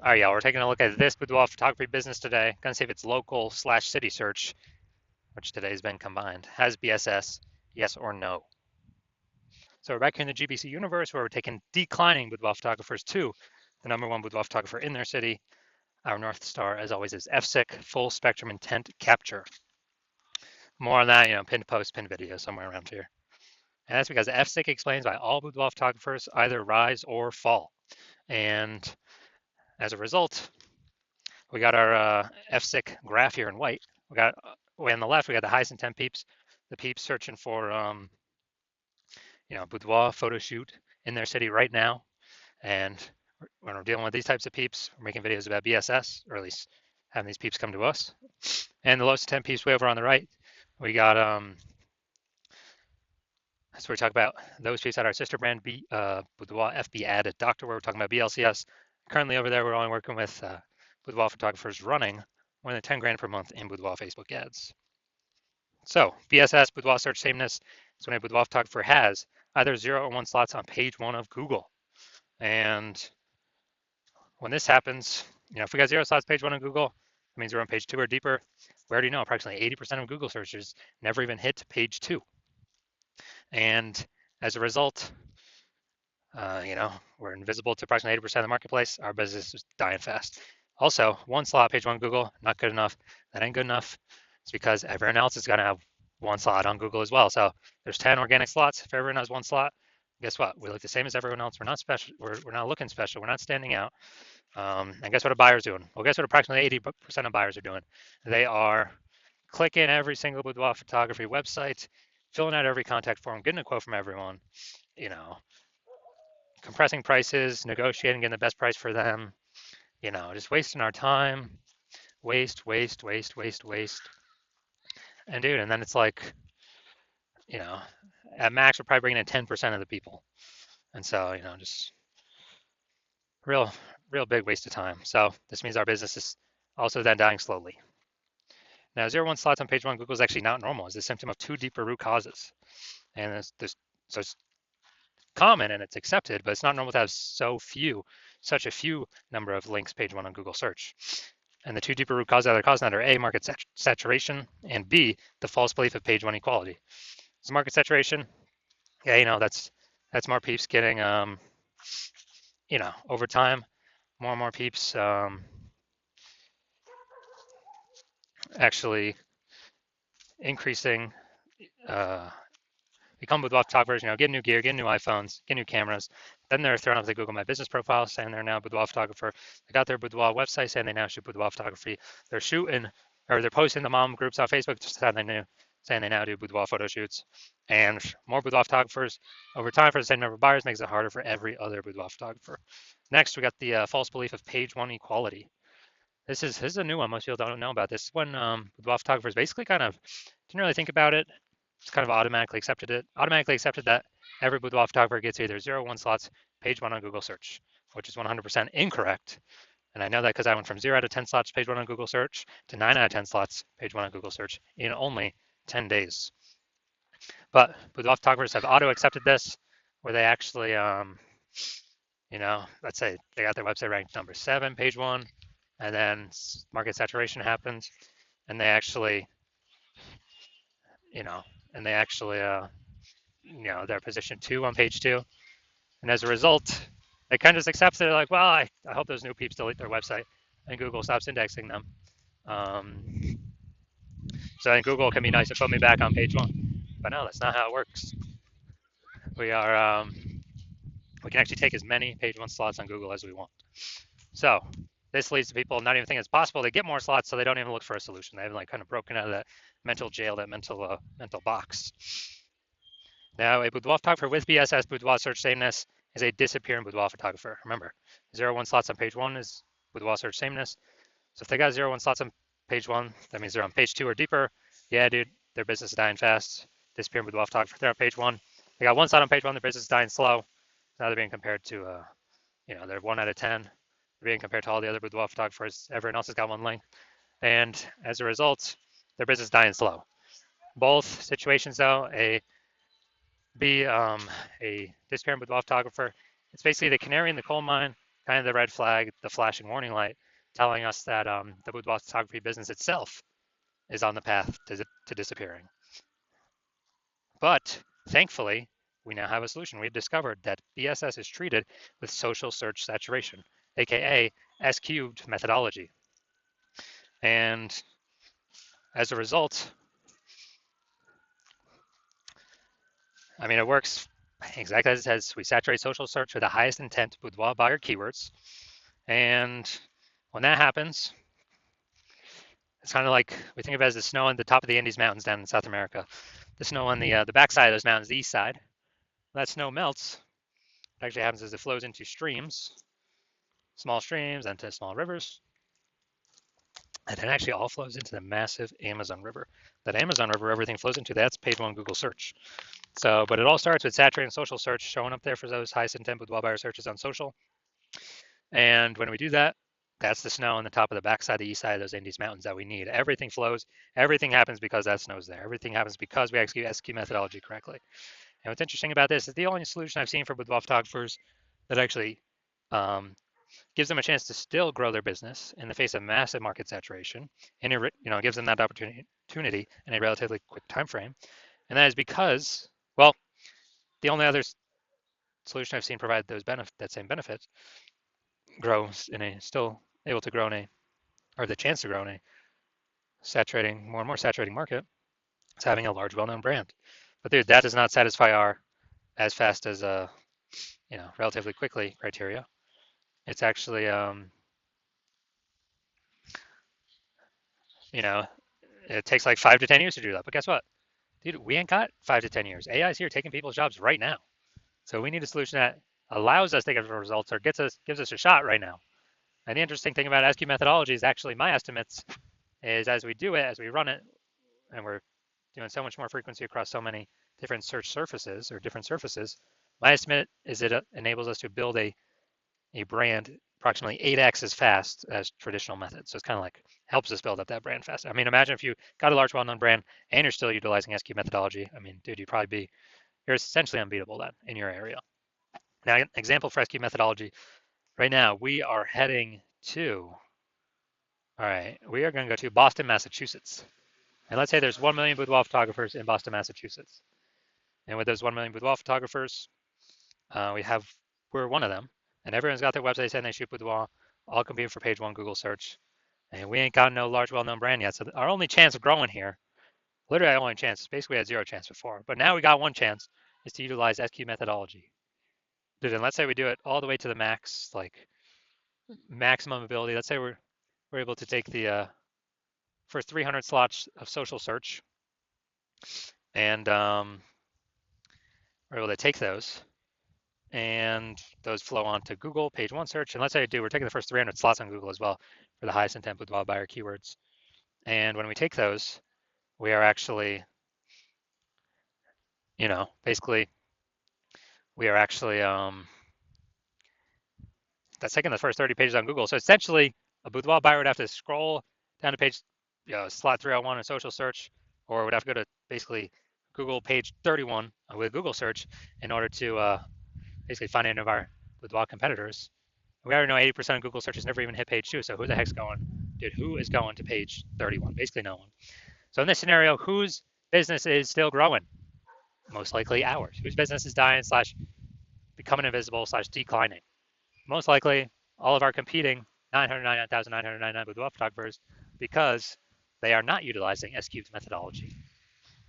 All right, y'all, we're taking a look at this boudoir photography business today. Gonna see if it's local/city search, which today has been combined, has BSS, yes or no. So we're back here in the GBC universe where we're taking declining boudoir photographers to the #1 boudoir photographer in their city. Our North Star, as always, is FSIC, full spectrum intent capture. More on that, pinned post, pinned video somewhere around here. And that's because FSIC explains why all boudoir photographers either rise or fall. And as a result, we got our FSIC graph here in white. We got way on the left, we got the highest intent peeps, the peeps searching for boudoir photo shoot in their city right now. And when we're dealing with these types of peeps, we're making videos about BSS, or at least having these peeps come to us. And the lowest intent peeps way over on the right, we got so we talk about those peeps at our sister brand, Boudoir FB Added Doctor, where we're talking about BLCS. Currently over there, we're only working with boudoir photographers running more than 10 grand per month in boudoir Facebook ads. So BSS, boudoir search sameness, is when a boudoir photographer has either 0 or 1 slots on page 1 of Google. And when this happens, if we got 0 slots page 1 on Google, that means we're on page 2 or deeper. We already know approximately 80% of Google searches never even hit page 2. And as a result, we're invisible to approximately 80% of the marketplace. Our business is dying fast. Also, 1 slot page 1 Google, not good enough. That ain't good enough. It's because everyone else is going to have 1 slot on Google as well. So there's 10 organic slots. If everyone has 1 slot, guess what? We look the same as everyone else. We're not special. We're not looking special. We're not standing out. And guess what a buyer's doing? Well, guess what approximately 80% of buyers are doing? They are clicking every single boudoir photography website, filling out every contact form, getting a quote from everyone, compressing prices, negotiating, getting the best price for them, just wasting our time, waste. And dude, and then it's like, at max, we're probably bringing in 10% of the people. And so, just real big waste of time. So this means our business is also then dying slowly. Now, 0 1 slots on page 1 Google is actually not normal. It's a symptom of 2 deeper root causes. And so it's common and it's accepted, but it's not normal to have such a few number of links page 1 on Google search. And the 2 deeper root causes that are causing that are A, market saturation, and B, the false belief of page 1 equality. So market saturation, yeah, that's more peeps getting, over time, more and more peeps actually increasing, become boudoir photographers, get new gear, get new iPhones, get new cameras. Then they're thrown up the Google My Business profile saying they're now a boudoir photographer. They got their boudoir website saying they now shoot boudoir photography. They're posting the mom groups on Facebook saying they now do boudoir photo shoots. And more boudoir photographers over time for the same number of buyers makes it harder for every other boudoir photographer. Next, we got the false belief of page 1 equality. This is a new one. Most people don't know about this. When boudoir photographers basically kind of didn't really think about it. Just kind of automatically accepted that every boudoir photographer gets either 0 1 slots page 1 on Google search, which is 100% incorrect. And I know that because I went from 0 out of 10 slots page 1 on Google search to 9 out of 10 slots page 1 on Google search in only 10 days. But boudoir photographers have auto accepted this, where they actually, let's say they got their website ranked number 7 page 1, and then market saturation happens, and they actually, they're position 2 on page 2. And as a result, they kind of just accept it. They're like, well, I hope those new peeps delete their website and Google stops indexing them. So then Google can be nice and put me back on page 1. But no, that's not how it works. We can actually take as many page 1 slots on Google as we want. So this leads to people not even thinking it's possible. They get more slots, so they don't even look for a solution. They haven't kind of broken out of that mental jail, that mental box. Now, a boudoir photographer with BSS boudoir search sameness is a disappearing boudoir photographer. Remember, 0 1 slots on page 1 is boudoir search sameness. So if they got 0 1 slots on page 1, that means they're on page 2 or deeper. Yeah, dude, their business is dying fast. Disappearing boudoir photographer, they're on page 1. They got 1 slot on page 1, their business is dying slow. Now they're being compared to, they're 1 out of 10. They're being compared to all the other boudoir photographers. Everyone else has got 1 link. And as a result, their business is dying slow. Both situations, though, a disappearing boudoir photographer, it's basically the canary in the coal mine kind of the red flag, the flashing warning light, telling us that the boudoir photography business itself is on the path to disappearing. But thankfully, we now have a solution. We've discovered that BSS is treated with social search saturation, aka S cubed methodology. And as a result, I mean, it works exactly as it says. We saturate social search with the highest intent boudoir buyer keywords. And when that happens, it's kind of like we think of it as the snow on the top of the Andes Mountains down in South America. The snow on the backside of those mountains, the east side. When that snow melts, what actually happens is it flows into streams, small streams, and to small rivers. And it actually all flows into the massive Amazon River. That Amazon River, everything flows into, that's page one Google search. So, but it all starts with saturating social search, showing up there for those highest intent boudoir buyer searches on social. And when we do that, that's the snow on the top of the backside, the east side of those Andes Mountains that we need. Everything flows. Everything happens because that snow's there. Everything happens because we execute SQ methodology correctly. And what's interesting about this is the only solution I've seen for boudoir photographers that actually gives them a chance to still grow their business in the face of massive market saturation, and it gives them that opportunity in a relatively quick time frame. And that is because, well, the only other solution I've seen provide that same benefit grows in a still able to grow in a, or the chance to grow in a saturating, more and more saturating market, is having a large, well-known brand. But dude, that does not satisfy our as fast as relatively quickly criteria. It's actually it takes like 5 to 10 years to do that. But guess what? Dude, we ain't got 5 to 10 years. AI is here taking people's jobs right now. So we need a solution that allows us to get results or gives us a shot right now. And the interesting thing about SQ methodology is actually my estimates is as we do it, as we run it, and we're doing so much more frequency across so many different search surfaces or different surfaces, my estimate is it enables us to build a brand approximately 8x as fast as traditional methods. So it's kind of like helps us build up that brand fast. I mean, imagine if you got a large, well-known brand and you're still utilizing SQ methodology. I mean, dude, you're essentially unbeatable then in your area. Now, an example for SQ methodology. Right now, we are heading to, all right, we are going to go to Boston, Massachusetts. And let's say there's 1 million boudoir photographers in Boston, Massachusetts. And with those 1 million boudoir photographers, we're one of them. And everyone's got their website saying they shoot boudoir, all competing for page one Google search. And we ain't got no large, well-known brand yet. So our only chance of growing here, literally our only chance, basically we had zero chance before. But now we got one chance, is to utilize SQ methodology. Dude, and let's say we do it all the way to the max, like maximum ability. Let's say we're able to take the first 300 slots of social search, and we're able to take those, and those flow onto Google page one search. And let's say we're taking the first 300 slots on Google as well for the highest intent boudoir buyer keywords. And when we take those, we are actually, basically, we are actually that's taking the first 30 pages on Google. So essentially, a boudoir buyer would have to scroll down to page, slot 301 in social search, or would have to go to basically Google page 31 with Google search in order to basically find any of our boudoir competitors. We already know 80% of Google searches never even hit page 2. So who the heck's going? Dude, who is going to page 31? Basically no one. So in this scenario, whose business is still growing? Most likely ours. Whose business is dying / becoming invisible / declining? Most likely all of our competing 999,999 boudoir photographers because they are not utilizing S-cubed methodology.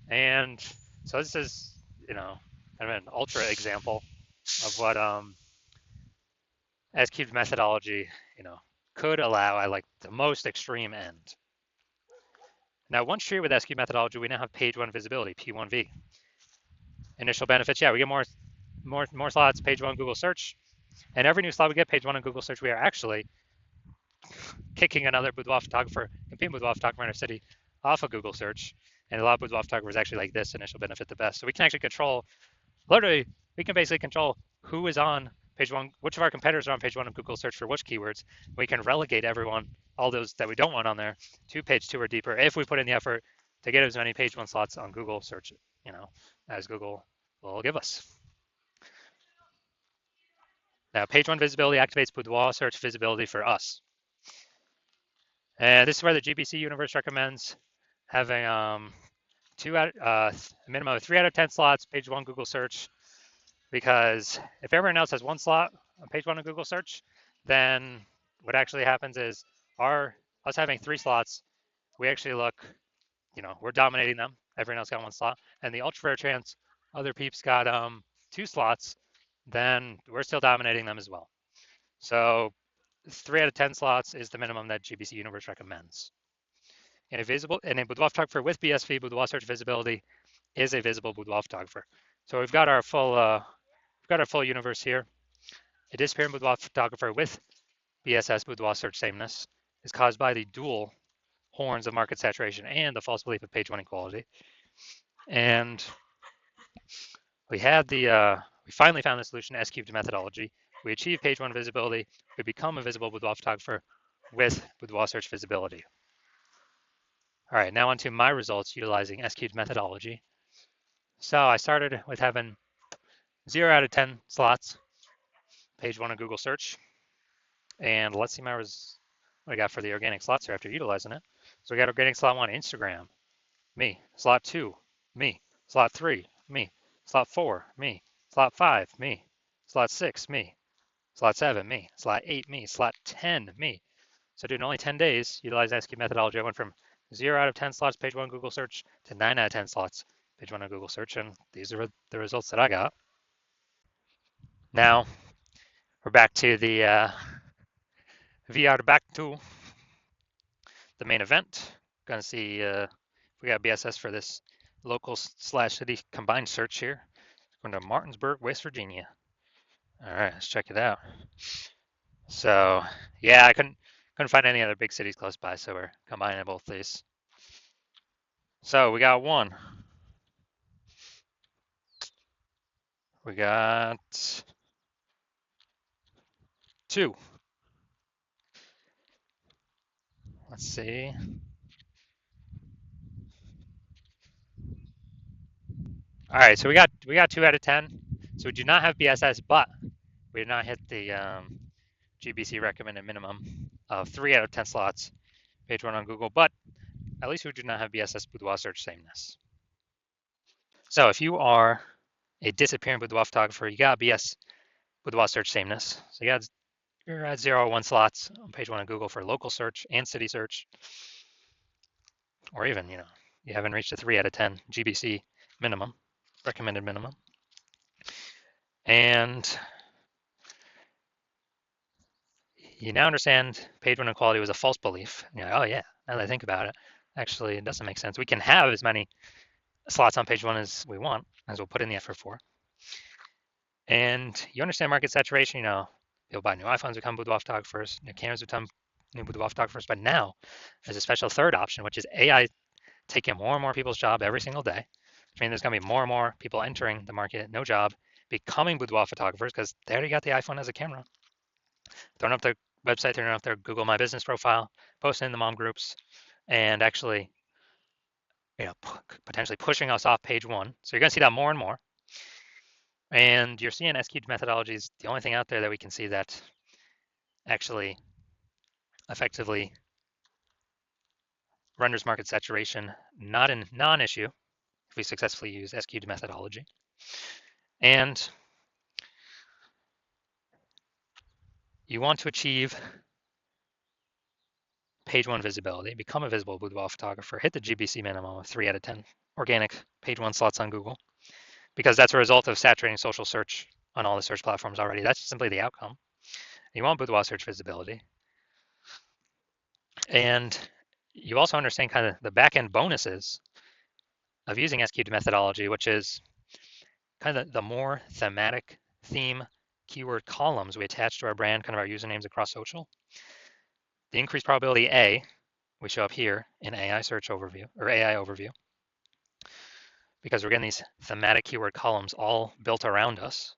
And so this is, kind of an ultra example of what S-cubed methodology, could allow at like the most extreme end. Now, once treated with S-cubed methodology, we now have page one visibility, P1V. Initial benefits, we get more slots, page one Google search. And every new slot we get, page one on Google search, we are actually kicking another boudoir photographer, competing boudoir photographer in our city off of Google search. And a lot of boudoir photographers actually like this initial benefit the best. So we can actually we can basically control who is on page one, which of our competitors are on page one of Google search for which keywords. We can relegate everyone, all those that we don't want on there, to page two or deeper if we put in the effort to get as many page one slots on Google search, as Google will give us. Now, page one visibility activates boudoir search visibility for us. And this is where the GBC universe recommends having a minimum of 3 out of 10 slots, page one Google search, because if everyone else has one slot on page one of Google search, then what actually happens is us having 3 slots, we actually look, we're dominating them. Everyone else got one slot, and the ultra rare chance other peeps got 2 slots, then we're still dominating them as well. So 3 out of 10 slots is the minimum that GBC Universe recommends. And a boudoir photographer with BSV boudoir search visibility is a visible boudoir photographer. So we've got our full universe here. A disappearing boudoir photographer with BSS boudoir search sameness is caused by the dual horns of market saturation and the false belief of page one equality. And we finally found the solution to S-cubed methodology. We achieve page one visibility. We become a visible boudoir photographer with boudoir search visibility. All right, now onto my results utilizing S-cubed methodology. So I started with having 0 out of 10 slots, page one of Google search. And let's see what I got for the organic slots here after utilizing it. So we got organic slot 1, Instagram, me. Slot 2, me. Slot 3, me. Slot 4, me. Slot 5, me. Slot 6, me. Slot 7, me. Slot 8, me. Slot 10, me. So dude, in only 10 days, utilize SQ methodology, I went from 0 out of 10 slots, page one Google search, to 9 out of 10 slots, page one of Google search, and these are the results that I got. Now, we're back to the VR back to the main event. Gonna see if we got BSS for this local / city combined search here. Going to Martinsburg, West Virginia. All right, let's check it out. So yeah, I couldn't find any other big cities close by, so we're combining both these. So we got 1. We got 2. Let's see. All right, so we got 2 out of 10. So we do not have BSS, but we did not hit the GBC recommended minimum of 3 out of 10 slots, page one on Google. But at least we do not have BSS boudoir search sameness. So if you are a disappearing boudoir photographer, you got BS boudoir search sameness. So you're at 0 or 1 slots on page one on Google for local search and city search, or even you haven't reached a 3 out of 10 GBC minimum, recommended minimum. And you now understand page one equality was a false belief. You're like, oh yeah, now that I think about it, actually it doesn't make sense. We can have as many slots on page one as we want, as we'll put in the effort for. And you understand market saturation, people buy new iPhones, become boudoir photographers, new cameras become new boudoir photographers. But now there's a special third option, which is AI taking more and more people's job every single day. Which means there's going to be more and more people entering the market, no job, becoming boudoir photographers because they already got the iPhone as a camera. Throwing up their website, throwing up their Google My Business profile, posting in the mom groups, and actually, potentially pushing us off page one. So you're going to see that more and more. And you're seeing S-cubed methodology is the only thing out there that we can see that actually effectively renders market saturation not a non-issue if we successfully use S-cubed methodology. And you want to achieve page one visibility, become a visible boudoir photographer, hit the GBC minimum of 3 out of 10 organic page one slots on Google, because that's a result of saturating social search on all the search platforms already. That's simply the outcome. You want boudoir search visibility. And you also understand kind of the back-end bonuses of using S-cubed methodology, which is kind of the more thematic theme keyword columns we attach to our brand, kind of our usernames across social. The increased probability A, we show up here in AI search overview or AI overview, because we're getting these thematic keyword columns all built around us.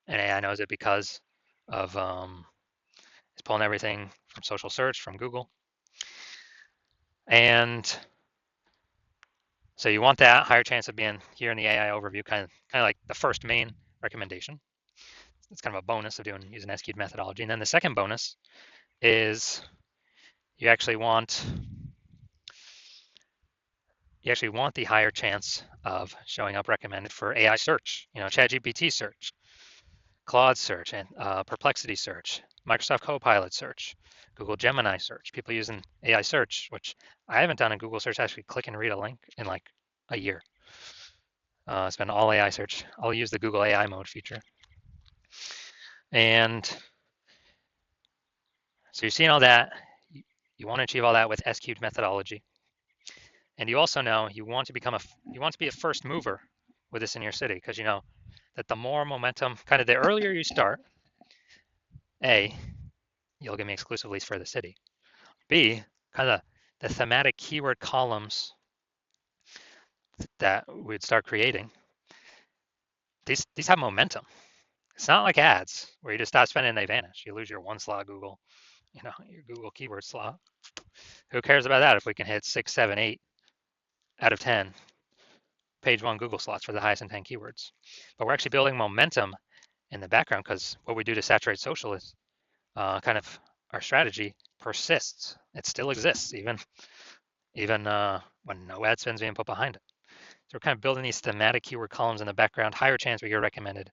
And AI knows it because of it's pulling everything from social search, from Google. And so you want that higher chance of being here in the AI overview, kind of like the first main recommendation. It's kind of a bonus of using S-cubed methodology. And then the second bonus is you actually want the higher chance of showing up recommended for AI search, ChatGPT search, Claude search, and Perplexity search, Microsoft Copilot search, Google Gemini search, people using AI search, which I haven't done in Google search, actually click and read a link in like a year. It's been all AI search. I'll use the Google AI mode feature. And so you're seeing all that. You want to achieve all that with S-cubed methodology. And you also know you want to be a first mover with this in your city, because you know that the more momentum, kind of the earlier you start, A, you'll give me exclusive leads for the city. B, kind of the thematic keyword columns that we'd start creating, these have momentum. It's not like ads where you just stop spending and they vanish. You lose your one slot Google, your Google keyword slot. Who cares about that if we can hit 6, 7, 8 out of 10 page one Google slots for the highest intent keywords? But we're actually building momentum in the background, because what we do to saturate social is kind of our strategy persists. It still exists even when no ad spend's being put behind it. So we're kind of building these thematic keyword columns in the background, higher chance we get recommended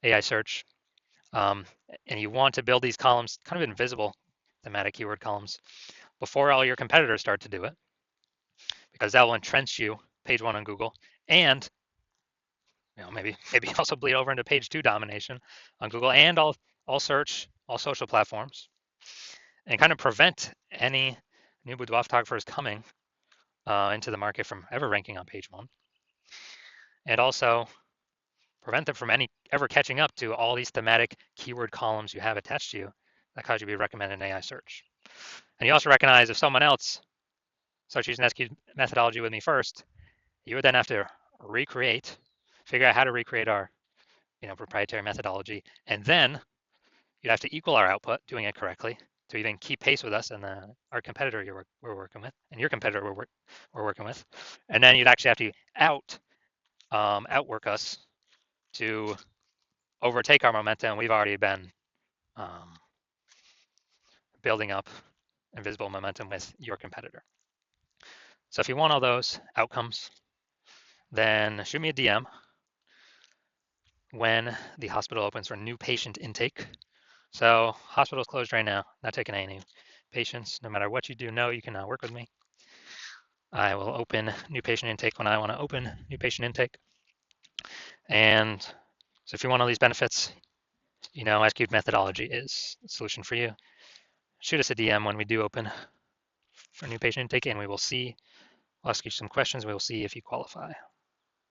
AI search. And you want to build these columns, kind of invisible thematic keyword columns, before all your competitors start to do it, because that will entrench you page one on Google, and maybe also bleed over into page two domination on Google and all search, all social platforms, and kind of prevent any new boudoir photographers coming into the market from ever ranking on page one, and also prevent them from ever catching up to all these thematic keyword columns you have attached to you that cause you to be recommended in AI search. And you also recognize if someone else starts using S-cubed methodology with me first, you would then have to figure out how to recreate our proprietary methodology, and then you'd have to equal our output doing it correctly to even keep pace with us and our competitor we're working with, and your competitor we're working with, and then you'd actually have to outwork us to overtake our momentum. We've already been building up invisible momentum with your competitor. So if you want all those outcomes, then shoot me a DM when the hospital opens for new patient intake. So hospital's closed right now, not taking any patients. No matter what you do, you can work with me. I will open new patient intake when I want to open new patient intake. And so if you want all these benefits, S-cubed methodology is the solution for you. Shoot us a DM when we do open for new patient intake, and we will see. I'll ask you some questions. We will see if you qualify.